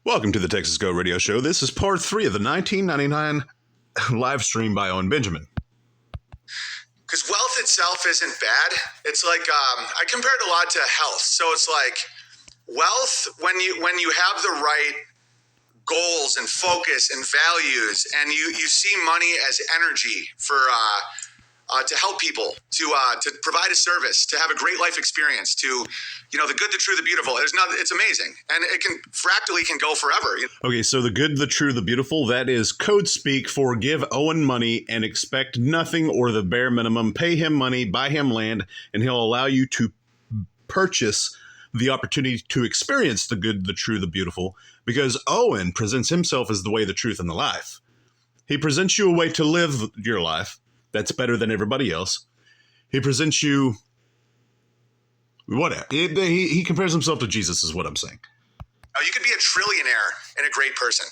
Welcome to the Texas Go Radio Show. This is part 3 of the 1999 live stream by Owen Benjamin. Because wealth itself isn't bad. It's like, I compare it a lot to health. So it's like wealth, when you have the right goals and focus and values, and you see money as energy for to help people, to provide a service, to have a great life experience, to, the good, the true, the beautiful. It's amazing. And it can fractally go forever. Okay, so the good, the true, the beautiful, that is code speak for give Owen money and expect nothing or the bare minimum. Pay him money, buy him land, and he'll allow you to purchase the opportunity to experience the good, the true, the beautiful, because Owen presents himself as the way, the truth, and the life. He presents you a way to live your life that's better than everybody else. He presents you whatever. He compares himself to Jesus is what I'm saying. You could be a trillionaire and a great person,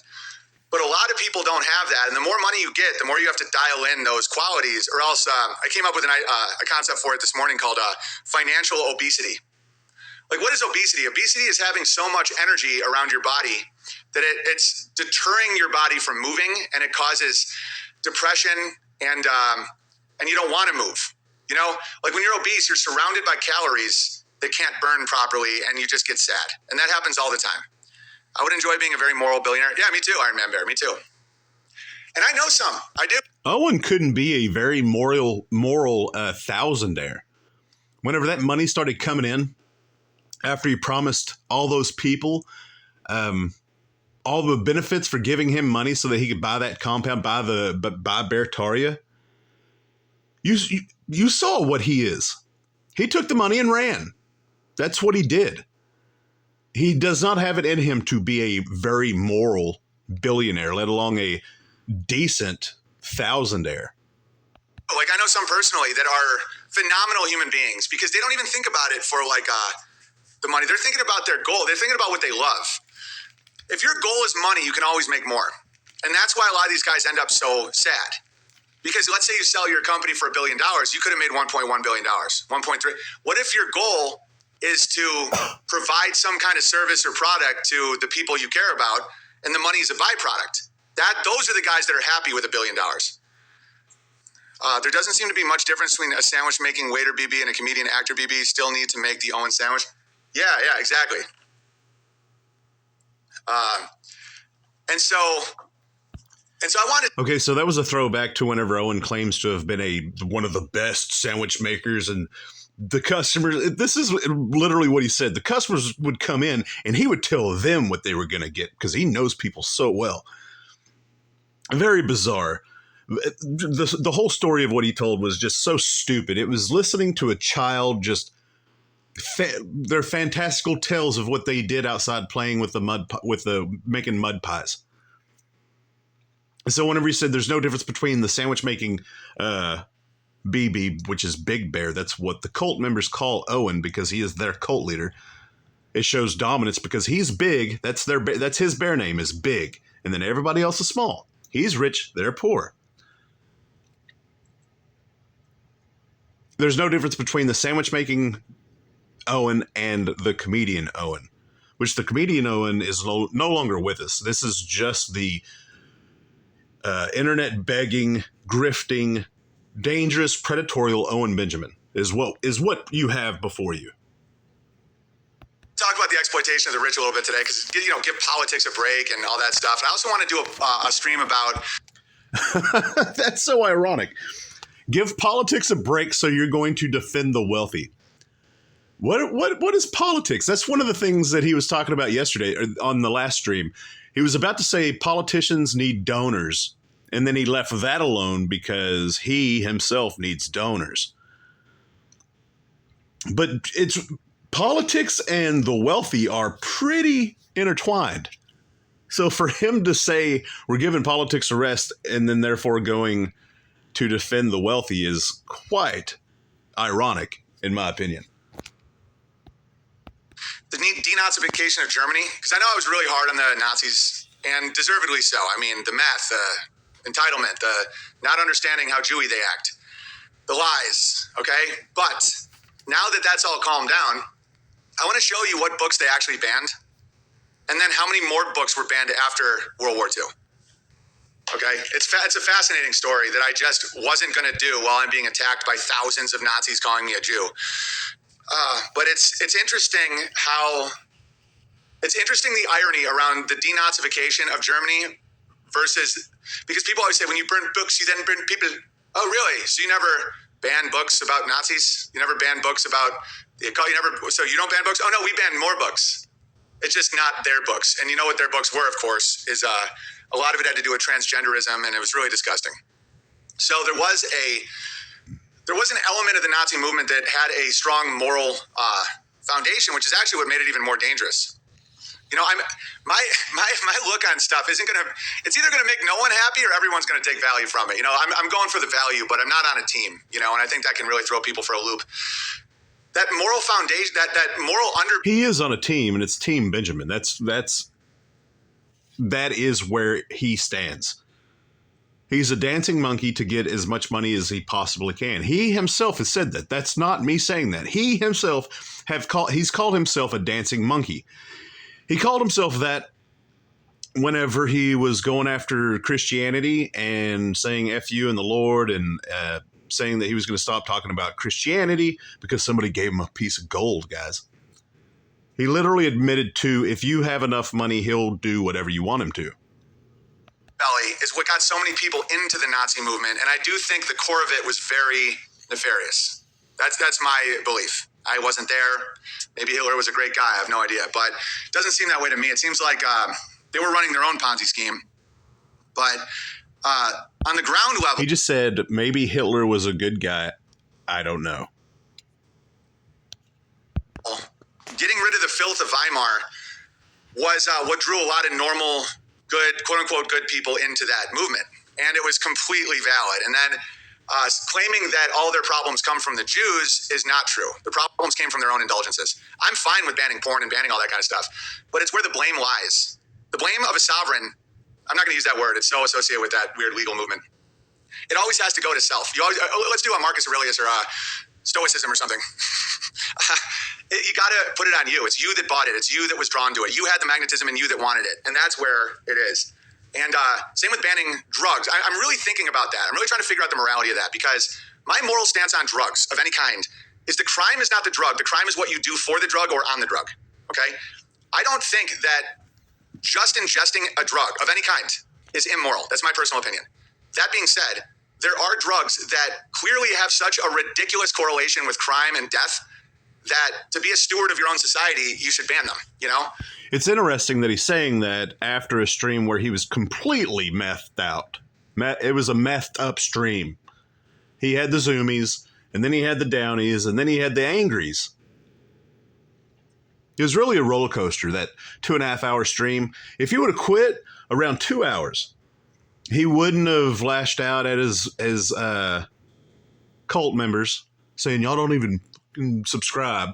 but a lot of people don't have that. And the more money you get, the more you have to dial in those qualities, or else I came up with a concept for it this morning called financial obesity. Like, what is obesity? Obesity is having so much energy around your body that it's deterring your body from moving, and it causes depression, and you don't want to move. Like when you're obese, you're surrounded by calories that can't burn properly, and you just get sad. And that happens all the time. I would enjoy being a very moral billionaire. Yeah, me too, Iron Man Bear, me too. And I know some. I do. Owen couldn't be a very moral thousandaire. Whenever that money started coming in, after he promised all those people all the benefits for giving him money so that he could buy that compound, buy Beartaria, you saw what he is. He took the money and ran. That's what he did. He does not have it in him to be a very moral billionaire, let alone a decent thousandaire. Like, I know some personally that are phenomenal human beings because they don't even think about it for the money. They're thinking about their goal. They're thinking about what they love. If your goal is money, you can always make more. And that's why a lot of these guys end up so sad. Because let's say you sell your company for $1 billion, you could have made $1.1 billion, 1.3. What if your goal is to provide some kind of service or product to the people you care about, and the money is a byproduct? Those are the guys that are happy with $1 billion. There doesn't seem to be much difference between a sandwich making waiter BB and a comedian actor BB. Still need to make the Owen sandwich. Yeah, exactly. And so I wanted. Okay, so that was a throwback to whenever Owen claims to have been one of the best sandwich makers, and the customers. This is literally what he said. The customers would come in, and he would tell them what they were going to get because he knows people so well. Very bizarre. The whole story of what he told was just so stupid. It was listening to a child just their fantastical tales of what they did outside playing with making mud pies. So whenever he said there's no difference between the sandwich making BB, which is Big Bear, that's what the cult members call Owen because he is their cult leader. It shows dominance because he's big. That's his bear name is Big, and then everybody else is small. He's rich, they're poor. There's no difference between the sandwich making Owen and the comedian Owen, which the comedian Owen is no longer with us. This is just the internet begging, grifting, dangerous, predatorial Owen Benjamin is what you have before you. Talk about the exploitation of the rich a little bit today because, give politics a break and all that stuff. And I also want to do a stream about... That's so ironic. Give politics a break so you're going to defend the wealthy. What is politics? That's one of the things that he was talking about yesterday on the last stream. He was about to say politicians need donors, and then he left that alone because he himself needs donors. But it's politics and the wealthy are pretty intertwined. So for him to say we're giving politics a rest and then therefore going to defend the wealthy is quite ironic, in my opinion. The denazification of Germany, because I know I was really hard on the Nazis, and deservedly so. I mean, the meth, the entitlement, the not understanding how Jewy they act, the lies, okay? But now that that's all calmed down, I want to show you what books they actually banned. And then how many more books were banned after World War II? Okay, it's a fascinating story that I just wasn't going to do while I'm being attacked by thousands of Nazis calling me a Jew. But it's interesting the irony around the denazification of Germany versus, because people always say when you burn books, you then burn people. Oh, really? So you never banned books about Nazis? You never banned books about so you don't ban books? Oh no, we banned more books. It's just not their books. And you know what their books were, of course, is a lot of it had to do with transgenderism, and it was really disgusting. So there was an element of the Nazi movement that had a strong moral foundation, which is actually what made it even more dangerous. You know, my look on stuff it's either gonna make no one happy or everyone's gonna take value from it. You know, I'm going for the value, but I'm not on a team, you know, and I think that can really throw people for a loop. That moral foundation, that moral He is on a team, and it's Team Benjamin. That is where he stands. He's a dancing monkey to get as much money as he possibly can. He himself has said that. That's not me saying that. He himself he's called himself a dancing monkey. He called himself that whenever he was going after Christianity and saying F you and the Lord, and saying that he was going to stop talking about Christianity because somebody gave him a piece of gold, guys. He literally admitted to, if you have enough money, he'll do whatever you want him to. Belly is what got so many people into the Nazi movement, and I do think the core of it was very nefarious. That's my belief. I wasn't there. Maybe Hitler was a great guy. I have no idea, but it doesn't seem that way to me. It seems like they were running their own Ponzi scheme. But on the ground level, he just said maybe Hitler was a good guy. I don't know. Getting rid of the filth of Weimar was what drew a lot of normal, good, quote unquote, good people into that movement. And it was completely valid. And then claiming that all their problems come from the Jews is not true. The problems came from their own indulgences. I'm fine with banning porn and banning all that kind of stuff, but it's where the blame lies. The blame of a sovereign, I'm not going to use that word. It's so associated with that weird legal movement. It always has to go to self. Let's do a Marcus Aurelius or Stoicism or something. You got to put it on you. It's you that bought it. It's you that was drawn to it. You had the magnetism in you that wanted it. And that's where it is. And same with banning drugs. I'm really thinking about that. I'm really trying to figure out the morality of that, because my moral stance on drugs of any kind is the crime is not the drug. The crime is what you do for the drug or on the drug. Okay? I don't think that just ingesting a drug of any kind is immoral. That's my personal opinion. That being said, there are drugs that clearly have such a ridiculous correlation with crime and death that to be a steward of your own society, you should ban them, you know? It's interesting that he's saying that after a stream where he was completely methed out. It was a methed up stream. He had the zoomies, and then he had the downies, and then he had the angries. It was really a roller coaster, that 2.5 hour stream. If he would have quit around 2 hours, he wouldn't have lashed out at his cult members saying, y'all don't even subscribe.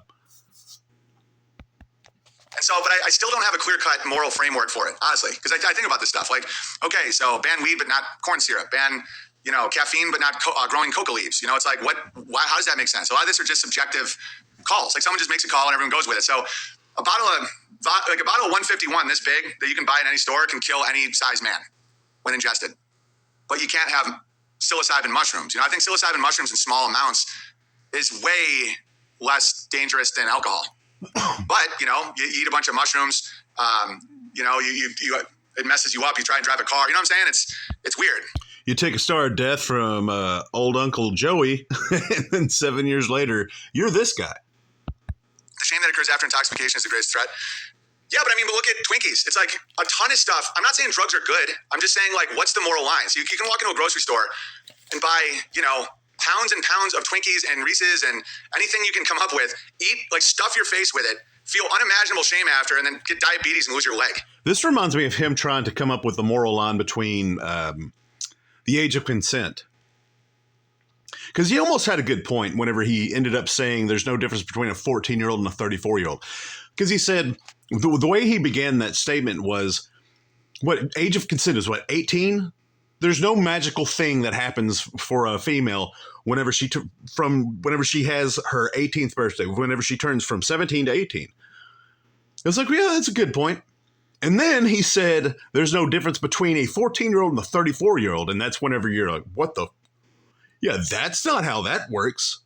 And so, but I still don't have a clear-cut moral framework for it, honestly, because I think about this stuff. Like, okay, so ban weed but not corn syrup. Ban, caffeine but not growing coca leaves. You know, it's like, how does that make sense? A lot of this are just subjective calls. Like someone just makes a call and everyone goes with it. So a bottle of 151 this big that you can buy in any store can kill any size man when ingested. But you can't have psilocybin mushrooms. I think psilocybin mushrooms in small amounts is way less dangerous than alcohol. But, you eat a bunch of mushrooms, it messes you up. You try and drive a car. You know what I'm saying? It's weird. You take a star of death from old Uncle Joey, and then 7 years later, you're this guy. The shame that occurs after intoxication is the greatest threat. Yeah, but look at Twinkies. It's like a ton of stuff. I'm not saying drugs are good. I'm just saying, what's the moral line? So you can walk into a grocery store and buy, pounds and pounds of Twinkies and Reese's and anything you can come up with. Eat, stuff your face with it. Feel unimaginable shame after, and then get diabetes and lose your leg. This reminds me of him trying to come up with the moral line between the age of consent. Because he almost had a good point whenever he ended up saying there's no difference between a 14-year-old and a 34-year-old. Because he said, the way he began that statement was, what age of consent is, 18? There's no magical thing that happens for a female whenever she has her 18th birthday, whenever she turns from 17 to 18. It's like, yeah, that's a good point. And then he said there's no difference between a 14-year-old and a 34-year-old. And that's whenever you're like, what the? Yeah, that's not how that works.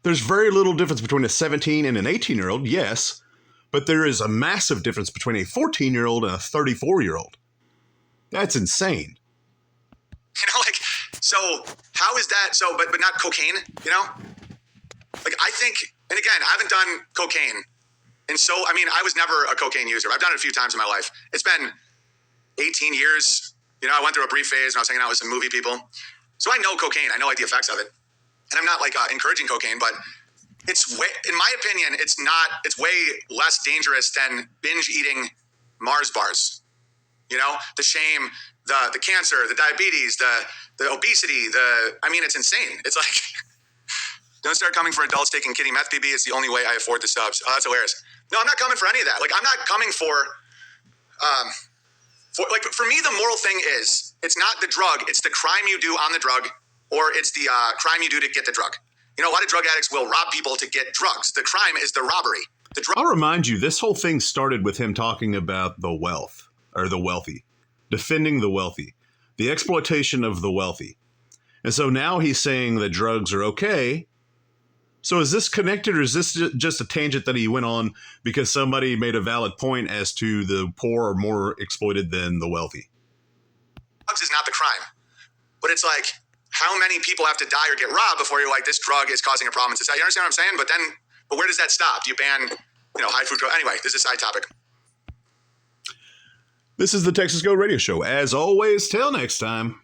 There's very little difference between a 17 and an 18-year-old, yes. But there is a massive difference between a 14-year-old and a 34-year-old. That's insane. You know, like, so how is that so, but not cocaine, you know? Like, I think, and again, I haven't done cocaine. And so, I mean, I was never a cocaine user. I've done it a few times in my life. It's been 18 years. You know, I went through a brief phase and I was hanging out with some movie people. So I know cocaine. I know like the effects of it. And I'm not like encouraging cocaine, but it's way, in my opinion, it's way less dangerous than binge eating Mars bars. You know, the shame, the cancer, the diabetes, the obesity, I mean, it's insane. It's like, don't start coming for adults taking kitty meth, BB. It's the only way I afford the subs. Oh, that's hilarious. No, I'm not coming for any of that. Like, I'm not coming for me, the moral thing is, it's not the drug, it's the crime you do on the drug, or it's the crime you do to get the drug. You know, a lot of drug addicts will rob people to get drugs. The crime is the robbery. I'll remind you, this whole thing started with him talking about the wealth, or the wealthy, defending the wealthy, the exploitation of the wealthy. And so now he's saying that drugs are okay. So is this connected, or is this just a tangent that he went on because somebody made a valid point as to the poor are more exploited than the wealthy? Drugs is not the crime. But it's like, how many people have to die or get robbed before you're like, this drug is causing a problem in society? You understand what I'm saying? But where does that stop? Do you ban, high fructose? Anyway, this is a side topic. This is the Texas Go Radio Show. As always, till next time.